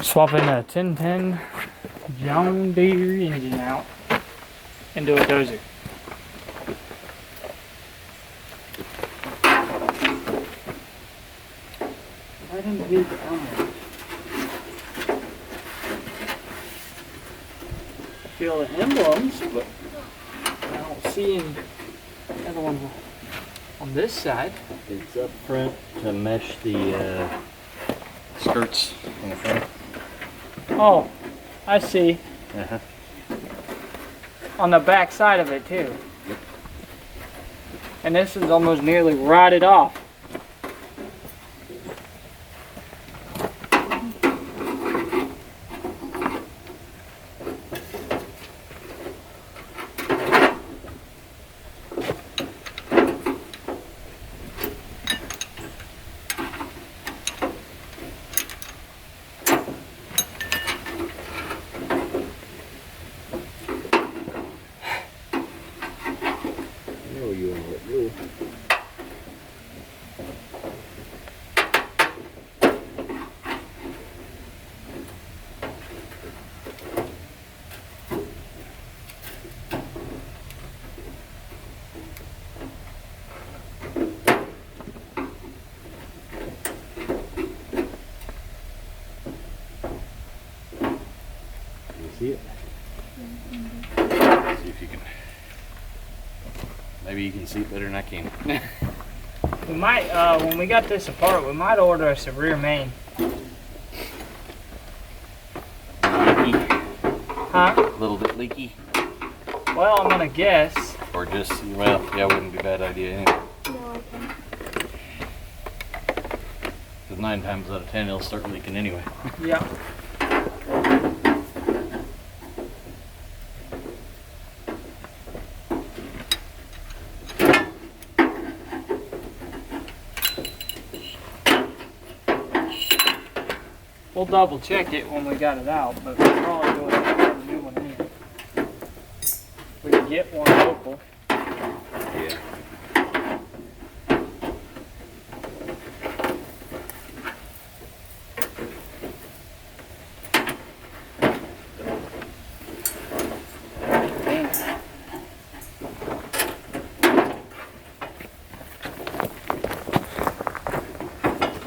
Swapping a 1010 John Deere engine out into a dozer. I didn't read the armor. I feel the emblems, but I don't see any other ones on this side. It's up front to mesh the skirts on the front. Oh, I see. Uh-huh. On the back side of it too. Yep. And this is almost nearly rotted off. You want to let go. You see it? See if you can. Maybe you can see it better than I can. We might, when we got this apart, we might order us a rear main. Leaky? Huh? A little bit leaky? Well, I'm gonna guess. Or just, well, yeah, wouldn't be a bad idea anyway. No, I can't. Because 9 times out of 10 it'll start leaking anyway. Yeah. We'll double check it when we got it out, but we're probably going to have a new one anyway. We can get one local. Yeah.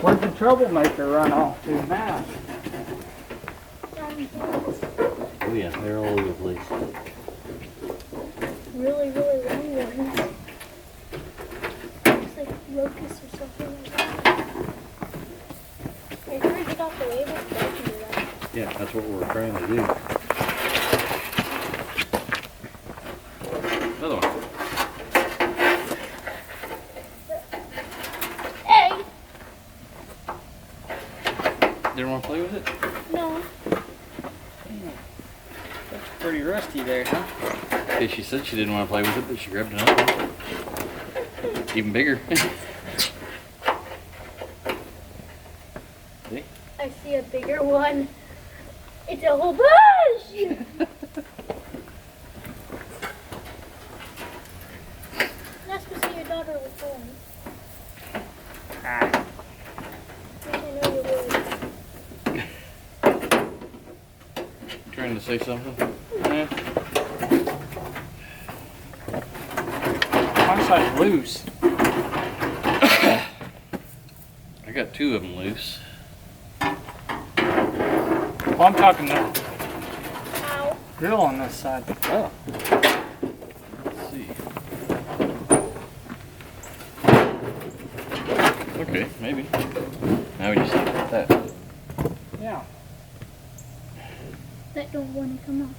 Where'd the troublemaker run off to now? Oh yeah, they're all over the place. Really, really long ones. Looks like locusts or something like that. Are you trying to get off the label? I can do that. Yeah, that's what we're trying to do. Another one. Hey! Didn't want to play with it? No. That's pretty rusty there, huh? Okay, she said she didn't want to play with it, but she grabbed another one. Even bigger. See? I see a bigger one. It's a whole bush! Not supposed to see your daughter with phones. Ah. Which I know you would. Trying to say something? Yeah. My side's loose. I got 2 of them loose. Well, I'm talking the Ow. grill on this side. Oh. Let's see. Okay, maybe. Now we just have to put that. Yeah. That don't want to come off.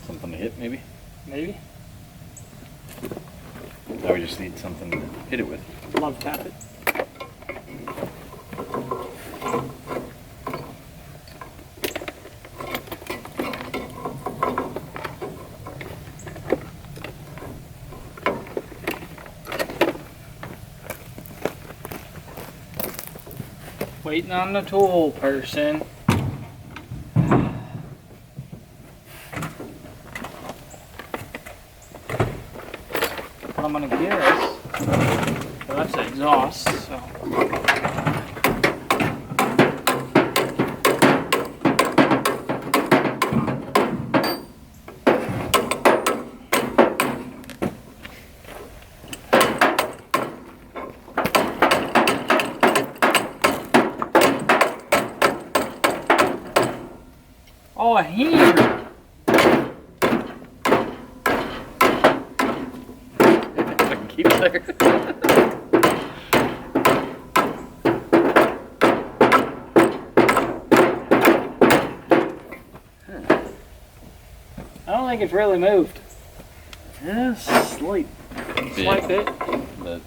Something to hit, maybe? Maybe. Now we just need something to hit it with. Love tap it. Waiting on the tool person. What I'm gonna guess. Well, that's the exhaust, so. Oh, a hammer! I can keep it there. I don't think it's really moved. Yeah, slight Slight bit. but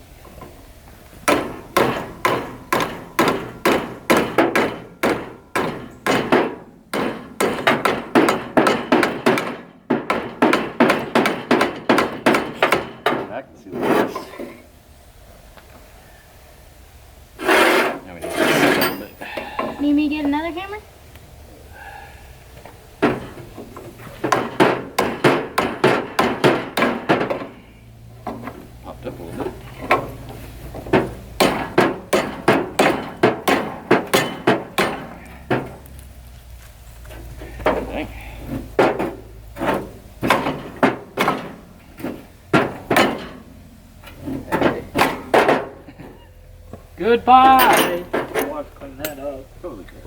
I can see the rest. Now we need to get a little bit. Need me to get another hammer? Popped up a little bit. Dang. Goodbye! I'll have to clean that up. Holy crap.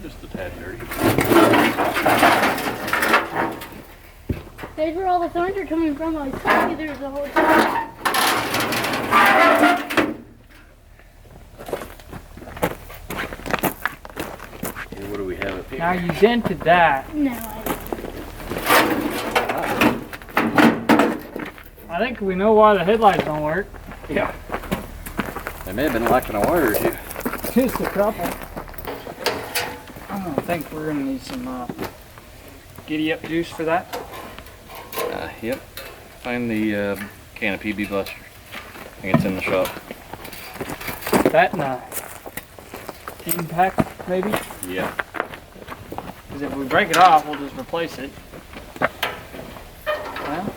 Just a tad dirty. There's where all the thorns are coming from. I was telling you there's a whole time. Okay, what do we have up here? Now you dented that. No, I didn't. I think we know why the headlights don't work. Yeah. They may have been lacking a wire or two. Just a couple. I don't think we're gonna need some giddy up juice for that. Yep. Find the can of PB Buster. I think it's in the shop. That and a impact maybe. Yeah. Because if we break it off, we'll just replace it. Well.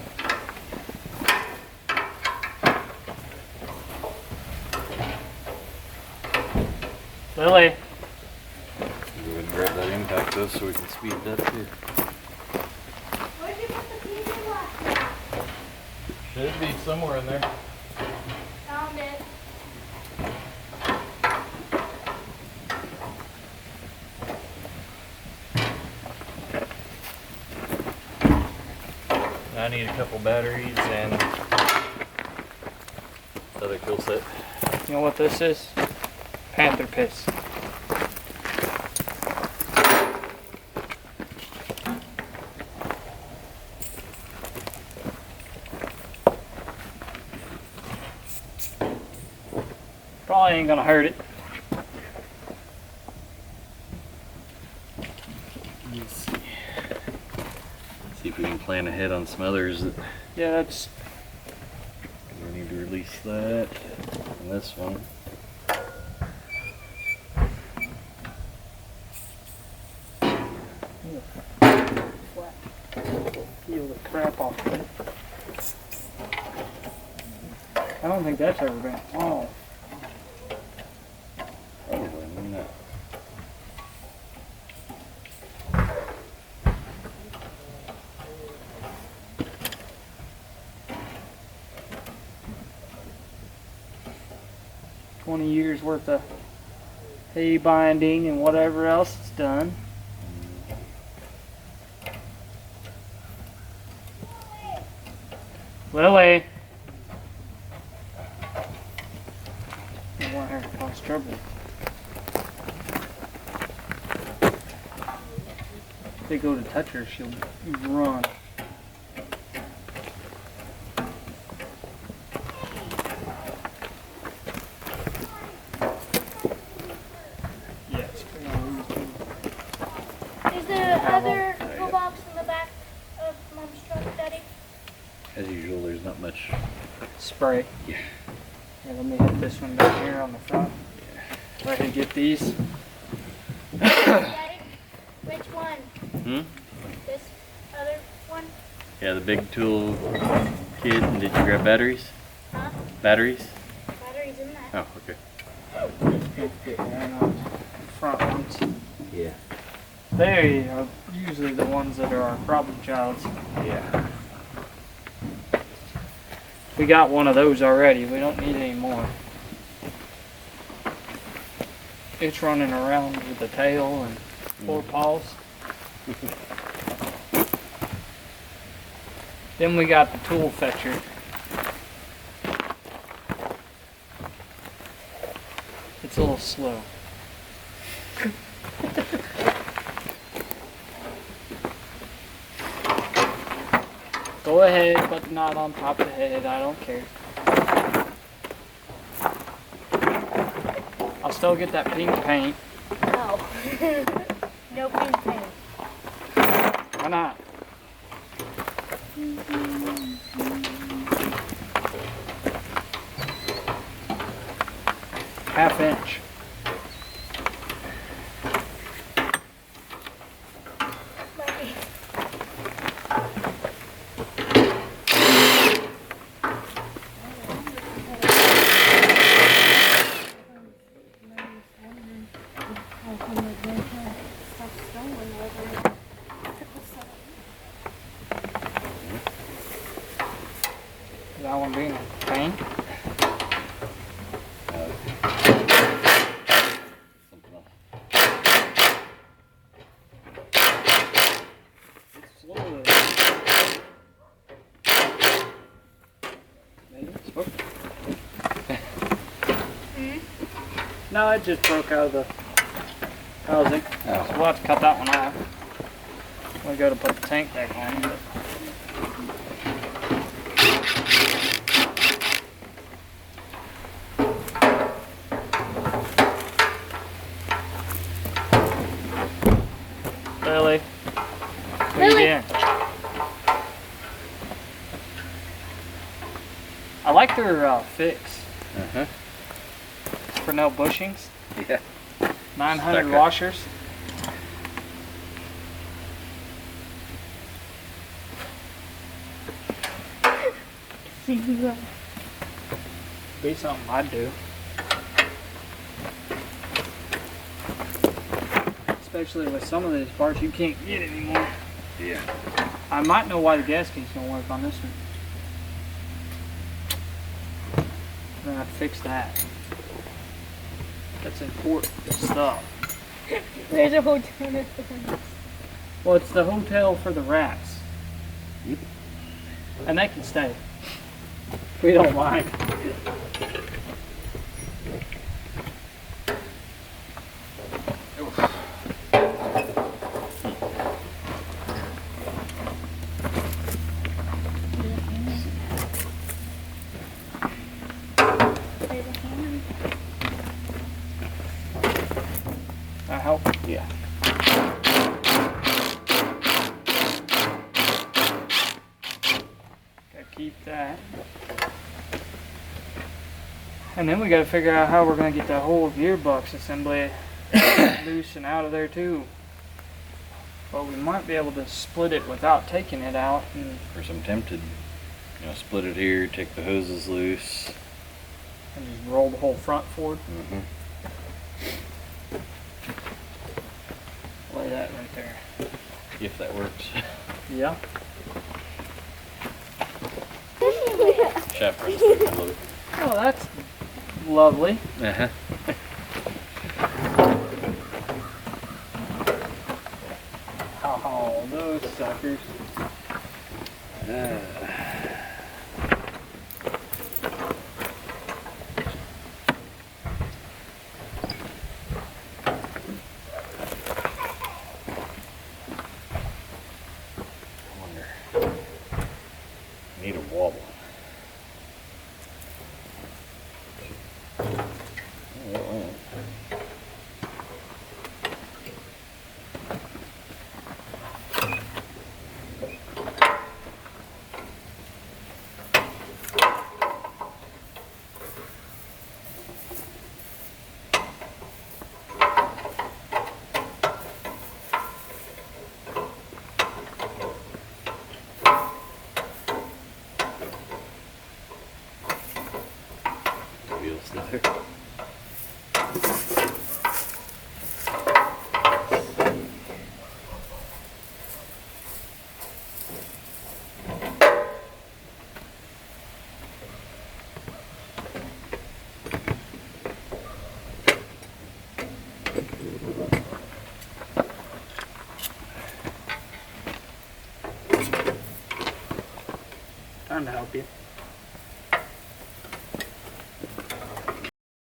Lily. Go ahead and grab that impact though so we can speed it up too. Where'd you put the PB Buster? Should be somewhere in there. Found it. I need a couple batteries and other kill set. You know what this is? Panther piss. Probably ain't gonna hurt it. Let's see. See if we can plan ahead on some others. Yeah, that's We need to release that and this one. peel the crap off of it. I don't think that's ever been. Oh, Probably not. $20 worth of hay binding and whatever else it's done. Lily. I want her to cause trouble. If they go to touch her, she'll run. Yes. Is the other toolbox in the back of Mom's truck, Daddy? As usual, there's not much. Spray. Yeah. Yeah, let me hit this one down here on the front. Go ahead and get these. Daddy, which one? Hmm? This other one? Yeah, the big tool kit. And did you grab batteries? Huh? Batteries? Batteries in that. Oh, okay. Get one on the front ones. Yeah. They are usually the ones that are our problem childs. Yeah. We got one of those already. We don't need any more. It's running around with the tail and four paws. Then we got the tool fetcher. It's a little slow. Go ahead, put the knot on top of the head, I don't care. I'll still get that pink paint. No. No pink paint. Why not? Half inch. That one being a pain. Something else. It's slow. Maybe it's broken. No, it just broke out of the housing. So we'll have to cut that one off. We go to put the tank back on. But Lily. What are you doing? I like their fix Uh-huh. for no bushings. Yeah. 900 Stuck up. washers. Be something I'd do. Especially with some of these parts you can't get anymore. Yeah. I might know why the gasket's gonna work on this one. I'm gonna have to fix that. That's important stuff. There's a hotel next to him. Well, it's the hotel for the rats. Yep. And they can stay. We don't mind. That help? Yeah. Gotta keep that. And then we gotta figure out how we're gonna get that whole gearbox assembly loose and out of there too. But we might be able to split it without taking it out. And Of course, I'm tempted. You know, split it here, take the hoses loose. and just roll the whole front forward. Mm-hmm. Lay that right there. If that works. Yeah. Shaft runs through the load. Oh, that's lovely. Uh-huh. Oh, those suckers. I wonder. Need a wobble. Oh, that went. Here. Trying to help you.